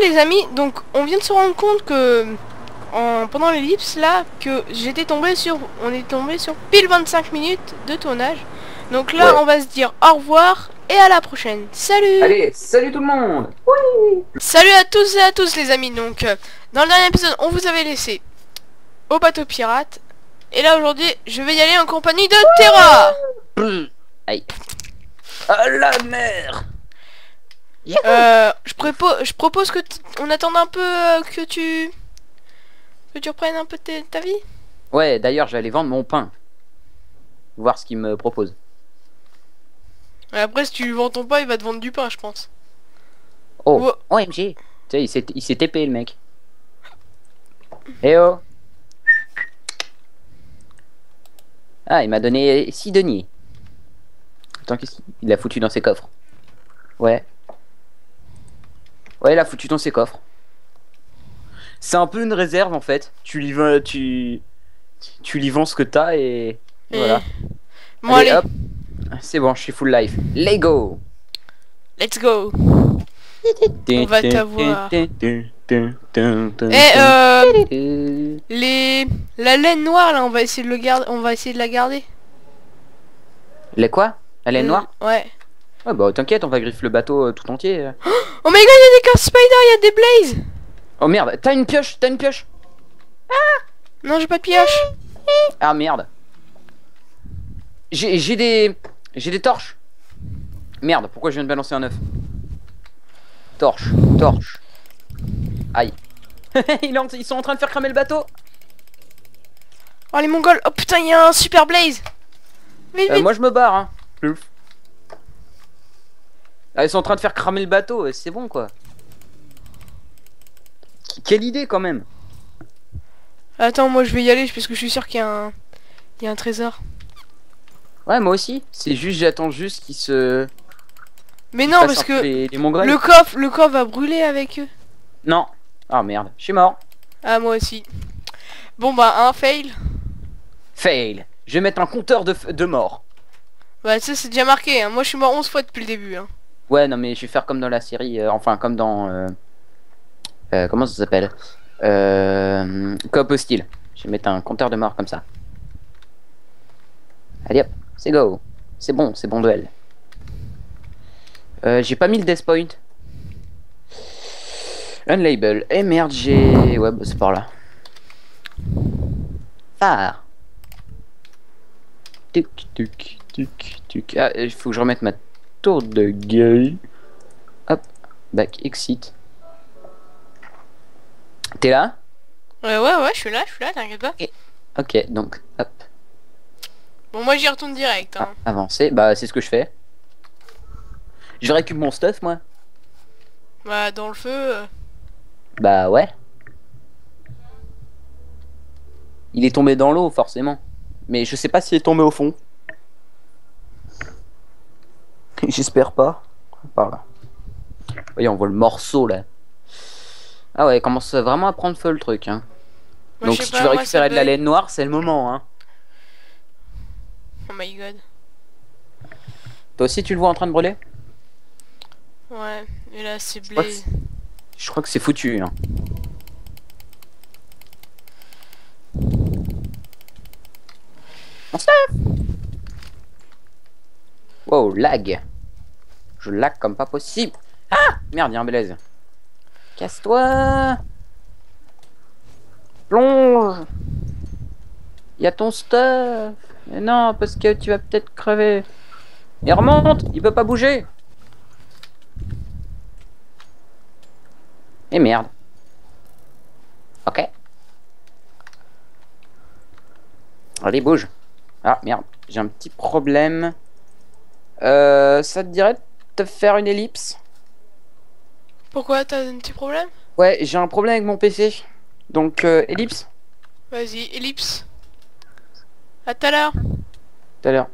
Les amis, donc on vient de se rendre compte que pendant l'ellipse là que on est tombé sur pile 25 minutes de tournage. Donc là Ouais. on va se dire au revoir et à la prochaine. Salut. Allez, salut tout le monde. Salut à tous et à tous les amis. Donc dans le dernier épisode on vous avait laissé au bateau pirate. Et là aujourd'hui je vais y aller en compagnie de Terra. Aïe. Ah la mer. Je propose que on attende un peu que tu reprennes un peu ta vie. Ouais, d'ailleurs, j'allais vendre mon pain. Voir ce qu'il me propose. Et après si tu lui vends ton pain il va te vendre du pain je pense. Oh, Ouais. OMG. Tu sais, il s'est TP le mec. Eh oh. Ah, il m'a donné 6 deniers. Attends, qu'est-ce qu'il a foutu dans ses coffres? Ouais. Ouais, il a foutu dans ses coffres. C'est un peu une réserve en fait. Tu lui vends, tu lui vends ce que t'as et voilà. Bon Allez, allez, hop. C'est bon, je suis full life. Let's go. let's go. On va t'avoir. La laine noire là, on va essayer de le garder, on va essayer de la garder. Les quoi? Elle est noire? Ouais. Ouais, bah t'inquiète, on va griffer le bateau tout entier. Oh my god, il y a des Curse Spider, il y a des Blaze. Oh merde, t'as une pioche, t'as une pioche. Non, j'ai pas de pioche. Ah merde. J'ai des torches. Merde, pourquoi je viens de balancer un œuf? Torche, torche. Aïe. Ils sont en train de faire cramer le bateau. Oh les mongols. Oh putain, il y a un super Blaze. Vite, vite. Moi je me barre hein. Ah, ils sont en train de faire cramer le bateau, c'est bon quoi. Quelle idée quand même. Attends, moi je vais y aller parce que je suis sûr qu'il y a un trésor. Ouais, moi aussi. C'est juste, j'attends juste qu'ils se... Mais qu'ils non, fassent parce un peu que les mongols. le coffre va brûler avec eux. Non. Ah merde, je suis mort. Ah, moi aussi. Bon bah, un fail. Fail. Je vais mettre un compteur de mort. Bah, ça c'est déjà marqué, hein. Moi je suis mort 11 fois depuis le début, hein. Ouais, non mais je vais faire comme dans la série, enfin comme dans... comment ça s'appelle? Coop hostile. Je vais mettre un compteur de mort comme ça. Allez hop, c'est go. C'est bon duel. J'ai pas mis le death point. Unlabel. Eh merde, j'ai... Ouais, bah c'est par là. Phare. Tuc, tuc, tuc, tuc. Ah, il faut que je remette ma tour de gueule. Hop, back, exit. T'es là? Ouais, je suis là, t'inquiète pas. Ok, donc, hop. Bon, moi j'y retourne direct, hein. Avancer, bah c'est ce que je fais. Je récupère mon stuff, moi. Bah, dans le feu... Bah ouais. Il est tombé dans l'eau, forcément. Mais je sais pas s'il est tombé au fond. J'espère pas. Par là. Voyez, on voit le morceau, là. Ah ouais, il commence vraiment à prendre feu, le truc, hein. Moi, Donc je sais si pas, tu veux moi, récupérer ça de la bug. laine noire, c'est le moment, hein. Oh my god. Toi aussi, tu le vois en train de brûler? Ouais, et là c'est Je crois que Blaze. Je crois que c'est foutu, hein. Mon stuff. Wow, lag. Je lag comme pas possible. Ah merde, y'a un Blaze. Casse-toi. Plonge. Y'a ton stuff. Mais non, parce que tu vas peut-être crever. Et remonte, il peut pas bouger. Et merde. Ok. Allez, bouge. Ah merde, j'ai un petit problème. Ça te dirait de te faire une ellipse? Pourquoi, t'as un petit problème? Ouais, j'ai un problème avec mon PC. Donc, ellipse? Vas-y, ellipse. À tout à l'heure. Tout à l'heure.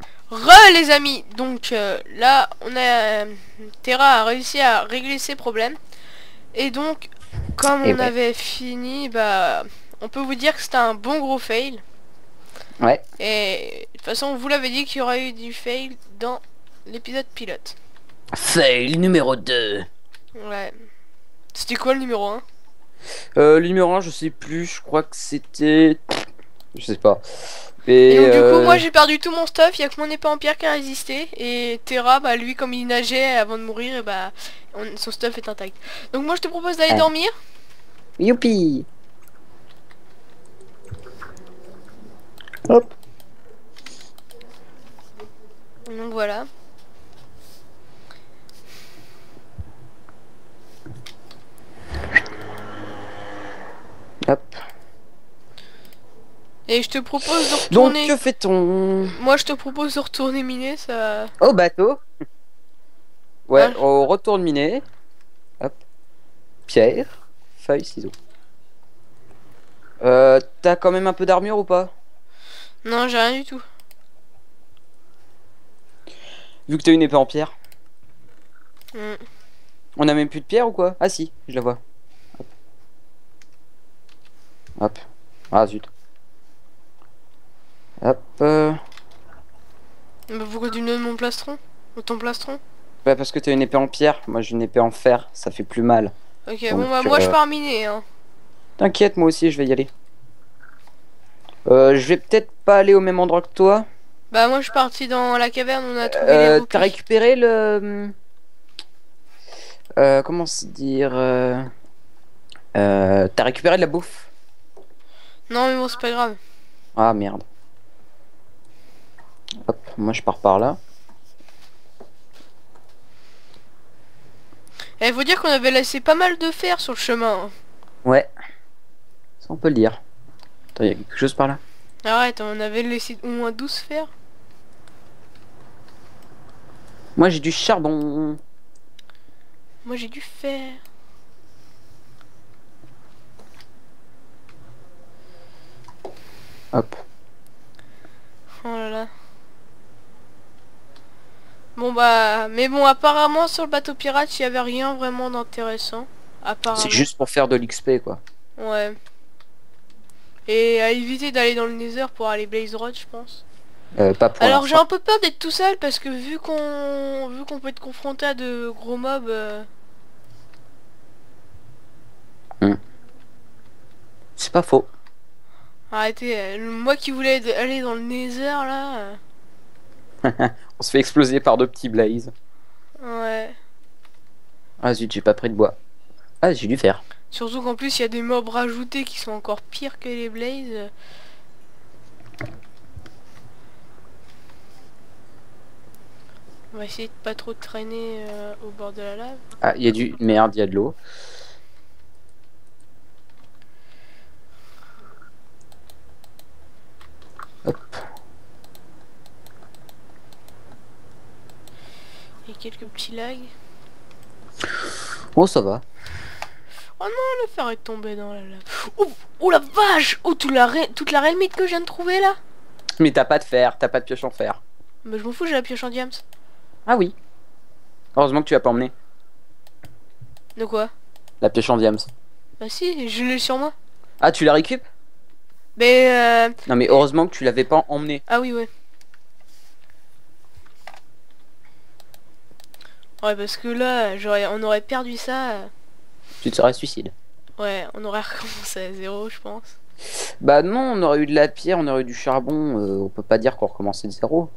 Les amis, donc là on a Terra a réussi à régler ses problèmes et donc comme Et on ouais. avait fini, bah on peut vous dire que c'était un bon gros fail. Ouais. Et de toute façon on vous l'avait dit qu'il y aurait eu du fail dans l'épisode pilote. Fail numéro 2. Ouais. C'était quoi le numéro 1? Le numéro 1, je sais plus, je crois que c'était... Je sais pas. Et donc du coup, euh, moi j'ai perdu tout mon stuff, il y a que mon épée en pierre qui a résisté. Et Terra, bah lui, comme il nageait avant de mourir, et bah son stuff est intact. Donc moi je te propose d'aller ah. dormir. Youpi. Hop. Donc voilà. Hop. Et je te propose de Donc, retourner. que fait-on? Moi je te propose de retourner miner, ça... Au bateau. Ouais, Hein, on retourne miner. Hop. Pierre, feuille, ciseaux. T'as quand même un peu d'armure ou pas? non, j'ai rien du tout. Vu que t'as une épée en pierre. Hmm. On a même plus de pierre ou quoi? Ah si, je la vois. Hop. Hop. Ah zut. Hop. Bah pourquoi tu me donnes mon plastron? Ou ton plastron? Ouais, parce que t'as une épée en pierre. Moi j'ai une épée en fer. Ça fait plus mal. Ok, Donc, bon bah moi je pars miner, hein. T'inquiète, moi aussi je vais y aller. Je vais peut-être pas aller au même endroit que toi. Bah moi je suis parti dans la caverne où on a trouvé les T'as roupies. récupéré le... comment se dire... t'as récupéré de la bouffe? Non mais bon c'est pas grave. Ah merde. Hop, moi je pars par là. Eh, faut dire qu'on avait laissé pas mal de fer sur le chemin, hein. Ouais, ça on peut le dire. Attends, y a quelque chose par là? Arrête, on avait laissé au moins 12 fers. Moi j'ai du charbon. Moi j'ai du fer. Hop. Oh là là. Bon bah, mais bon apparemment sur le bateau pirate il y avait rien vraiment d'intéressant. Apparemment. C'est juste pour faire de l'XP quoi. Ouais. Et à éviter d'aller dans le Nether pour aller Blaze Road je pense. Pas pour Alors j'ai l'instant. un peu peur d'être tout seul parce que vu qu'on peut être confronté à de gros mobs. C'est pas faux. Arrêtez, moi qui voulais aller dans le Nether là. On se fait exploser par deux petits blazes. Ouais. Ah zut, j'ai pas pris de bois. Ah, j'ai dû faire. Surtout qu'en plus il y a des mobs rajoutés qui sont encore pires que les Blaze. On va essayer de pas trop traîner au bord de la lave. Ah, il y a du... Merde, il y a de l'eau. Hop. Il y a quelques petits lags. Oh, ça va. Oh non, le fer est tombé dans la lave. Oh, oh la vache! Oh, toute la relmite que je viens de trouver là! Mais t'as pas de fer, t'as pas de pioche en fer. Bah je m'en fous, j'ai la pioche en diams. Ah oui. Heureusement que tu l'as pas emmené. De quoi? La pioche en diams. Bah si, je l'ai sur moi. Ah, tu la récupères? Mais Non mais heureusement que tu l'avais pas emmené. ah oui, ouais. Ouais, parce que là, on aurait perdu ça. Tu te serais suicide. Ouais, on aurait recommencé à zéro, je pense. Bah non, on aurait eu de la pierre, on aurait eu du charbon. On peut pas dire qu'on recommençait de zéro.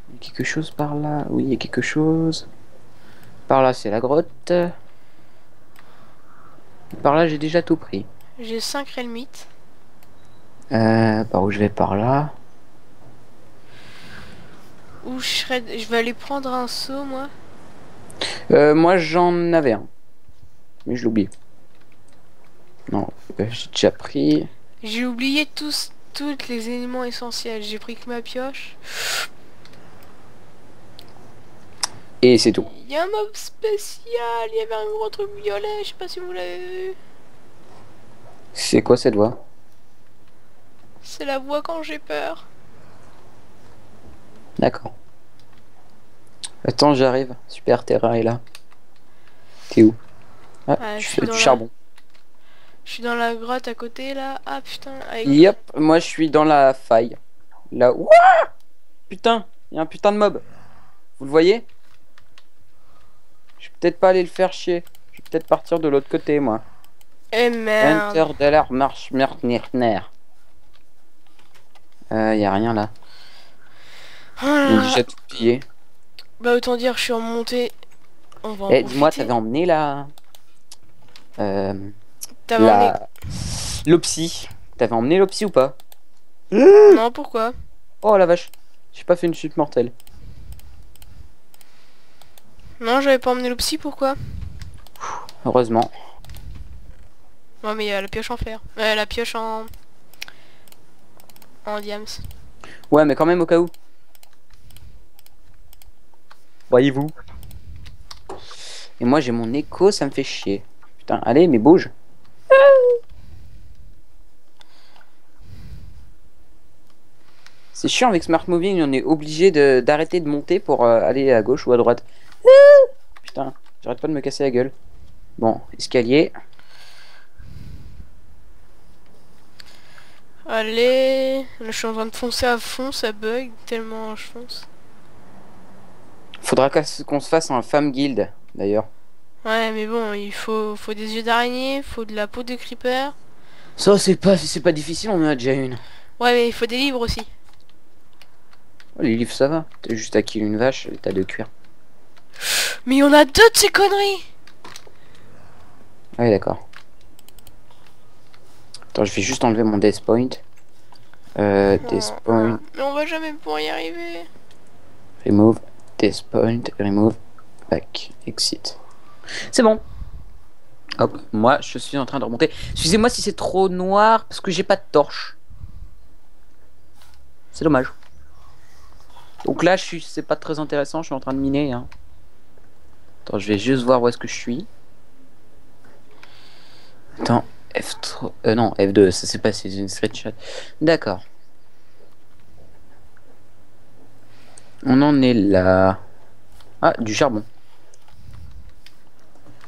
Il y a quelque chose par là. Oui, il y a quelque chose. Par là, c'est la grotte. Par là, j'ai déjà tout pris. J'ai 5 relmites. Par où je vais par là. Ou je vais aller prendre un seau, moi. Moi, j'en avais un. Mais je l'oublie. Non, j'ai déjà pris. J'ai oublié tous les éléments essentiels. J'ai pris que ma pioche. Et c'est tout. Il y a un mob spécial. Il y avait un gros truc violet. Je sais pas si vous l'avez vu. C'est quoi cette voix? C'est la voix quand j'ai peur. D'accord. Attends, j'arrive. Super, Terra est là. T'es où? Ah, Ah, tu je fais suis du dans charbon. Je suis dans la grotte à côté là. Ah putain. Avec... Yep, moi je suis dans la faille. Là. Ouah, putain, il y a un putain de mob. Vous le voyez? Je vais peut-être pas aller le faire chier. Je vais peut-être partir de l'autre côté, moi. Eh merde. Enter d'alarme marche mertner. Y a rien là. Oh On là a là. déjà tout pillé. Bah autant dire, je suis remontée. On va en Eh, dis-moi, profiter. t'avais emmené la... T'avais emmené... L'Opsie. T'avais emmené l'Opsie ou pas? Non, pourquoi? Oh la vache. J'ai pas fait une chute mortelle. Non, j'avais pas emmené le psy, pourquoi? Heureusement. Non, mais il y a la pioche en fer. La pioche en... En diams. Ouais, mais quand même au cas où. Voyez-vous. Et moi j'ai mon écho, ça me fait chier. Putain, allez, mais bouge. C'est chiant avec Smart Moving, on est obligé d'arrêter de monter pour aller à gauche ou à droite. Putain, j'arrête pas de me casser la gueule. Bon, escalier. Allez... Là, je suis en train de foncer à fond, ça bug tellement je fonce. Faudra qu'on se fasse un femme guild, d'ailleurs. Ouais, mais bon, il faut des yeux d'araignée, faut de la peau de creeper. Ça, c'est pas difficile, on en a déjà une. Ouais, mais il faut des livres aussi. Oh, les livres, ça va. T'as juste à kill une vache, t'as de cuir. Mais il y en a deux de ces conneries! Ouais, d'accord. Attends, je vais juste enlever mon death point. Death point. Mais on va jamais pouvoir y arriver. Remove. Death point. Remove. Back. Exit. C'est bon. Hop, moi je suis en train de remonter. Excusez-moi si c'est trop noir parce que j'ai pas de torche. C'est dommage. Donc là, c'est pas très intéressant. Je suis en train de miner. Hein. Attends, je vais juste voir où est-ce que je suis. Attends, F3. Non, F2, ça c'est pas, c'est une screenshot. D'accord. On en est là. Ah, du charbon.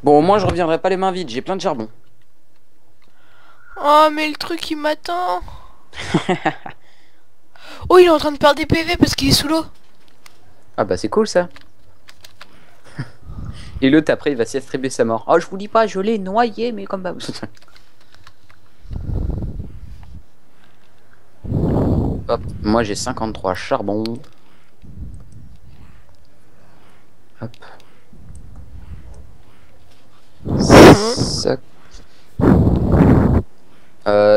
Bon, au moins je reviendrai pas les mains vides, j'ai plein de charbon. Oh, mais le truc il m'attend. Oh, il est en train de perdre des PV parce qu'il est sous l'eau. Ah bah c'est cool ça. Et l'autre après il va s'y attribuer sa mort. Oh je vous dis pas, je l'ai noyé mais comme bah... Hop, moi j'ai 53 charbon. Hop. Ça...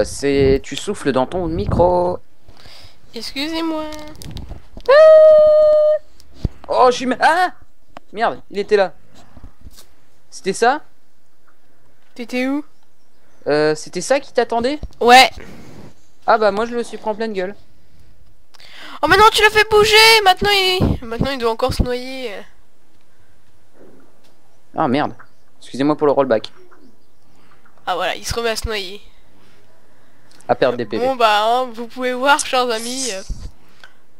c'est... Tu souffles dans ton micro. Excusez-moi. Oh je suis... Ah merde, il était là. C'était ça? T'étais où? C'était ça qui t'attendait? Ouais. Ah bah moi je le suis pris en pleine gueule. Oh, mais non, tu l'as fait bouger. Maintenant il doit encore se noyer. Ah merde. Excusez-moi pour le rollback. Ah voilà, il se remet à se noyer. À perdre des PV. Bon bah, hein, vous pouvez voir, chers amis,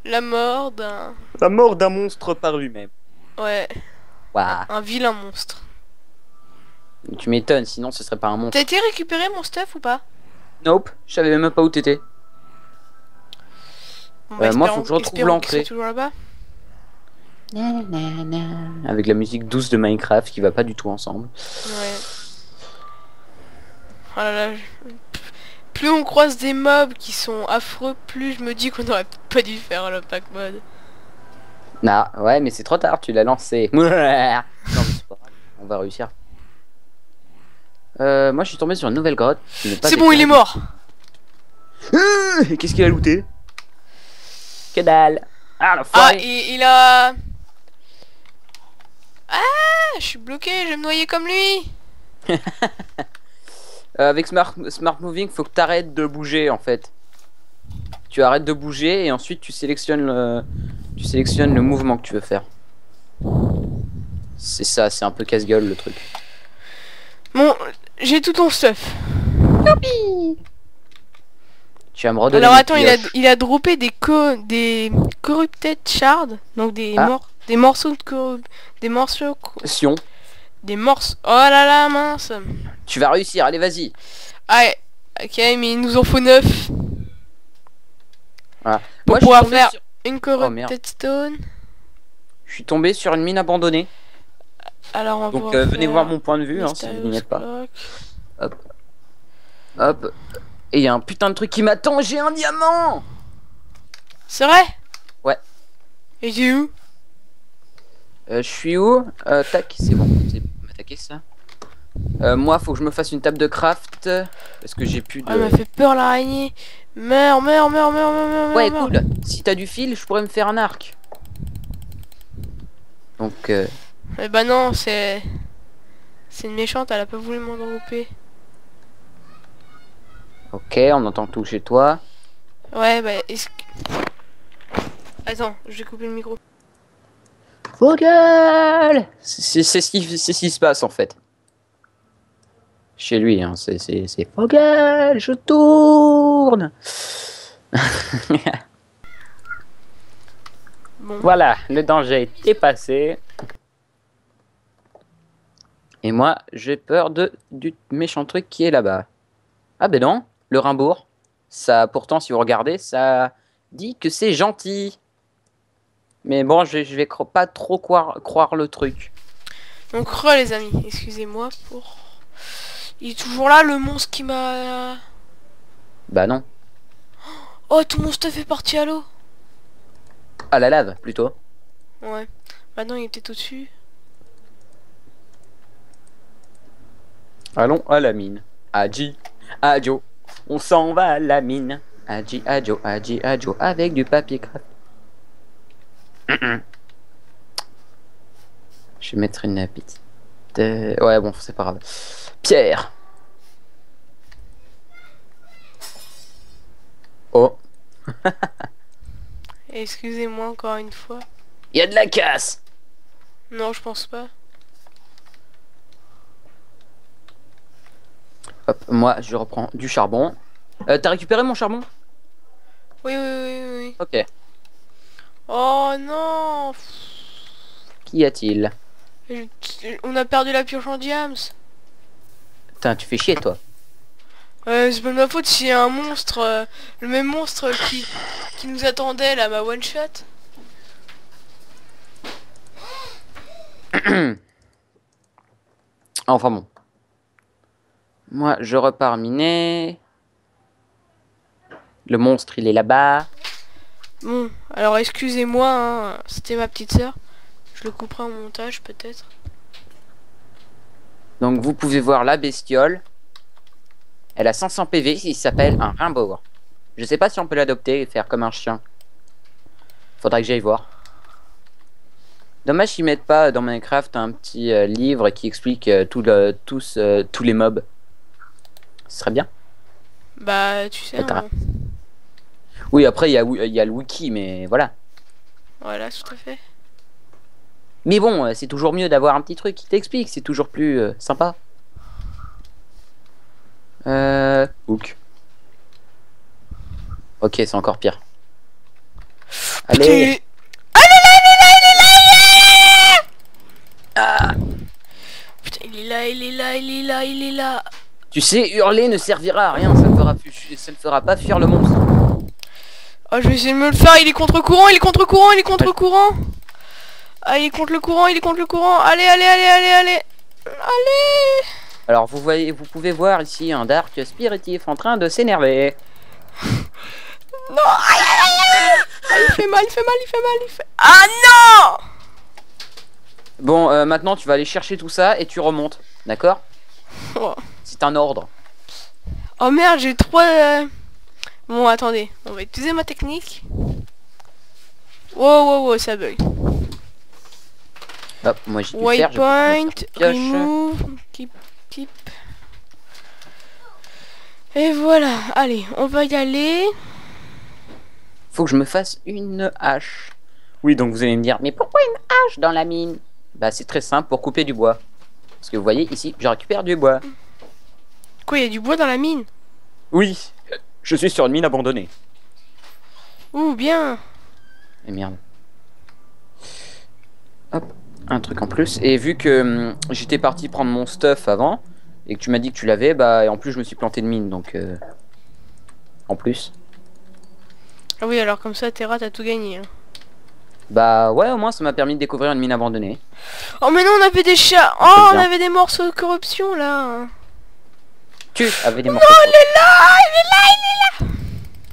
la mort d'un... La mort d'un monstre par lui-même. Ouais, Waouh. un vilain monstre. Tu m'étonnes, sinon ce serait pas un monstre. T'as été récupérer mon stuff ou pas? Nope, je savais même pas où t'étais. Bon, Moi, faut que je retrouve espérons qu'il soit l'entrée. toujours là-bas. Avec la musique douce de Minecraft qui va pas du tout ensemble. Ouais. Oh là là, plus on croise des mobs qui sont affreux, plus je me dis qu'on aurait pas dû faire le pack mode. Nah, ouais, mais c'est trop tard, tu l'as lancé. Non, mais c'est pas grave, on va réussir. Moi, je suis tombé sur une nouvelle grotte. C'est bon, il est mort. Qu'est-ce qu'il a looté? Que dalle. Ah, la Ah, forêt. il a... Ah, je suis bloqué, je vais me noyer comme lui. Avec Smart Moving, faut que tu arrêtes de bouger en fait. Tu arrêtes de bouger et ensuite tu sélectionnes le mouvement que tu veux faire. C'est ça, c'est un peu casse-gueule le truc. Bon, j'ai tout ton stuff. Tu vas me redonner Alors mes attends, pioches. il a droppé des corrupted shards, donc des Ah. des morceaux de Sion. des morceaux. Oh là là, mince. Tu vas réussir, allez vas-y. Ah, ok, mais il nous en faut 9 Voilà. pour Moi, pouvoir je suis tombé faire sur- une Oh, merde. corrupted stone. Je suis tombé sur une mine abandonnée. Alors on Donc va venez faire voir mon point de vue hein, si vous n'y êtes pas. Block. Hop. Hop. Et il y a un putain de truc qui m'attend, j'ai un diamant. C'est vrai? Ouais. Et tu es où? Je suis où? Tac, c'est bon, c'est pour m'attaquer ça. Moi, faut que je me fasse une table de craft. Parce que j'ai plus de... Ah, elle m'a fait peur l'araignée. Meurs, meurs, meurs, meurs, meurs, meurs, Ouais, meurs. cool. Si t'as du fil, je pourrais me faire un arc. Donc... Eh bah non, c'est une méchante, elle a pas voulu m'en dropper. Ok, on entend tout chez toi. Ouais, bah... Attends, je vais couper le micro. Vogel! C'est ce qui se passe en fait. Chez lui, hein, c'est Vogel, je tourne! Bon. Voilà, le danger est passé. Et moi, j'ai peur du méchant truc qui est là-bas. Ah ben non, le Rimbourg. Ça, pourtant, si vous regardez, ça dit que c'est gentil. Mais bon, je vais pas trop croire le truc. Donc les amis, excusez-moi pour... Il est toujours là, le monstre qui m'a... Bah non. Oh, tout mon stuff est parti à l'eau. À la lave, plutôt. Ouais. Maintenant, il était au-dessus. Allons à la mine. Adji, adjo. On s'en va à la mine. Adji, adjo, avec du papier craft. Je vais mettre une petite... Ouais, bon, c'est pas grave. Pierre. Oh. Excusez-moi encore une fois. Il y a de la casse. Non, je pense pas. Hop, moi, je reprends du charbon. T'as récupéré mon charbon? Oui, oui, oui, oui. Ok. Oh non. Qu'y a-t-il? On a perdu la pioche en diams. Putain, tu fais chier, toi. C'est pas de ma faute s'il y a un monstre, le même monstre qui nous attendait là, ma one shot. Enfin bon. Moi, je repars miner. Le monstre, il est là-bas. Bon, alors excusez-moi, hein, c'était ma petite sœur. Je le couperai en montage peut-être. Donc, vous pouvez voir la bestiole. Elle a 500 PV, il s'appelle un Rimbourg. Je sais pas si on peut l'adopter et faire comme un chien. Faudrait que j'aille voir. Dommage qu'ils mettent pas dans Minecraft un petit livre qui explique tous les mobs. Ce serait bien. Bah, tu sais. Hein. Oui, après, il y a le wiki, mais voilà. Voilà, tout à fait. Mais bon, c'est toujours mieux d'avoir un petit truc qui t'explique. C'est toujours plus sympa. Hook. Ok, c'est encore pire. Allez. Ah. Putain, il est là, il est là, il est là, il est là. Tu sais, hurler ne servira à rien. Ça ne fera pas fuir le monstre. Oh, je vais essayer de me le faire. Il est contre-courant, il est contre-courant, il est contre-courant. Ah, il est contre le courant, il est contre le courant. Allez, allez, allez, allez, allez. Allez. Alors, vous pouvez voir ici un Dark Spiritif en train de s'énerver. Non, aïe, aïe, aïe. Ah, il fait mal, il fait mal, il fait mal, il fait... Ah non. Bon, maintenant, tu vas aller chercher tout ça et tu remontes. D'accord? Oh. C'est un ordre. Oh merde, j'ai 3... Bon, attendez, on va utiliser ma technique. Wow, wow, wow, ça bug. Hop, moi j'ai dû faire. Waypoint, remove, keep. Et voilà, allez, on va y aller. Faut que je me fasse une hache. Oui, donc vous allez me dire, mais pourquoi une hache dans la mine? Bah, c'est très simple, pour couper du bois. Parce que vous voyez, ici, je récupère du bois. Quoi, il y a du bois dans la mine? Oui, je suis sur une mine abandonnée. Ouh, bien. Et merde. Hop, un truc en plus. Et vu que j'étais parti prendre mon stuff avant, et que tu m'as dit que tu l'avais, bah, et en plus, je me suis planté de mine, donc... en plus. Ah oui, alors comme ça, Terra, t'as tout gagné. Hein. Bah ouais, au moins ça m'a permis de découvrir une mine abandonnée. Oh mais non, on avait des chats. Oh, on avait des morceaux de corruption là. Tu avais des morceaux. Non, il est là, il est là, il est là.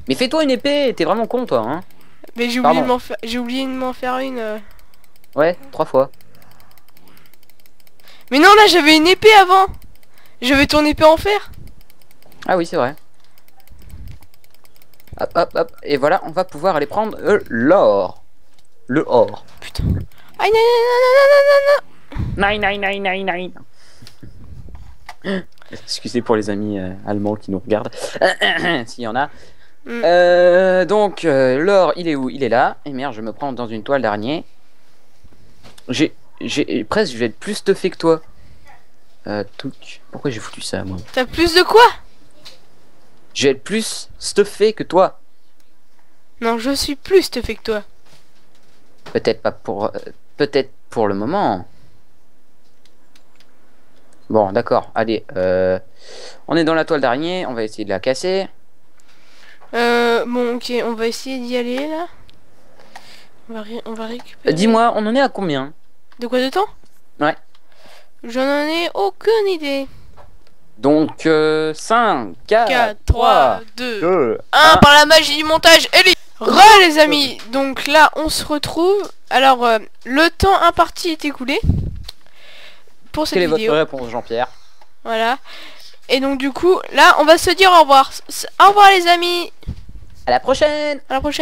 Mais fais-toi une épée, t'es vraiment con toi, hein. Mais j'ai oublié de m'en faire, une. Ouais, 3 fois. Mais non, là j'avais une épée avant. J'avais ton épée en fer. Ah oui, c'est vrai. Hop, hop, hop. Et voilà, on va pouvoir aller prendre l'or. Le or. Putain. Aïe, non, non, non, non, non, non. Nine, nine, nine, nine, nine. Excusez pour les amis allemands qui nous regardent. S'il y en a. Donc, l'or, il est où? Il est là. Et merde, je me prends dans une toile d'araignée. Presque, je vais être plus stuffé que toi. Pourquoi j'ai foutu ça, moi? T'as plus de quoi? Je vais être plus stuffé que toi. Non, je suis plus stuffé que toi. Peut-être pas pour... peut-être pour le moment. Bon, d'accord. Allez, on est dans la toile d'araignée. On va essayer de la casser. Bon, ok, on va essayer d'y aller, là. On va récupérer... Dis-moi, on en est à combien? De quoi de temps? Ouais. J'en ai aucune idée. Donc, 5, 4, 3, 2, 1, par la magie du montage, Ellie. Les amis, donc là, on se retrouve. Alors, le temps imparti est écoulé pour cette vidéo. Quelle est votre réponse, Jean-Pierre? Voilà. Et donc, du coup, là, on va se dire au revoir. Au revoir, les amis. À la prochaine. À la prochaine.